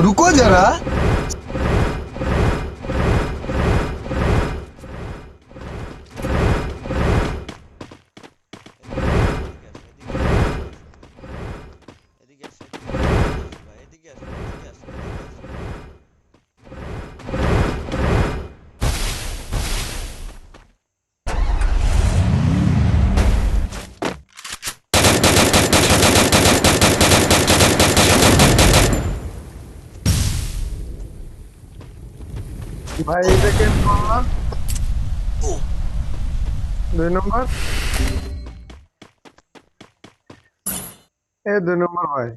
रुको जरा। ভাই এটা কেন করলাম? 2 নম্বর, 2 নম্বর ভাই।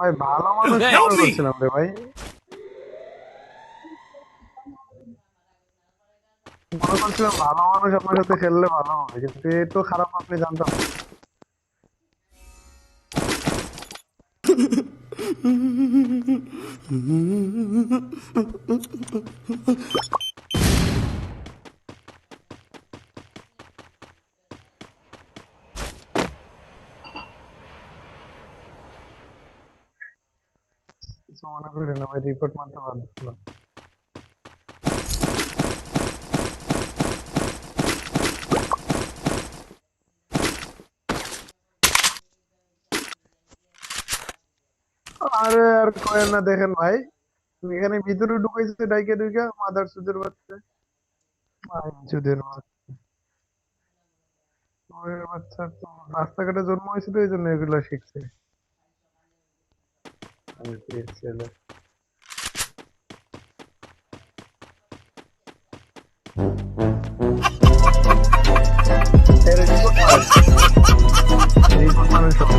ভাই ভালো মানুষ মনে করছিলাম রে ভাই, মনে করছিলাম ভালো মানুষ আপনার সাথে খেললে ভালো হবে, কিন্তু এ তো খারাপ, আপনি জানতাম না। কিছু মনে করি না ভাই, রিপোর্ট মারতে বাধ্য হলাম। আরে আর কয়েন না, দেখেন ভাই এখানে ভিতরে ঢুকাইছে ডাইকে ঢুকা মাদার সুদের বাচ্চা, চুদের বাচ্চা তো রাস্তাঘাটে জন্ম হয়েছিল, এই জন্য এগুলো শিখছে। ছেলে এর রিপোর্ট মারেন, রিপোর্ট মারেন সব।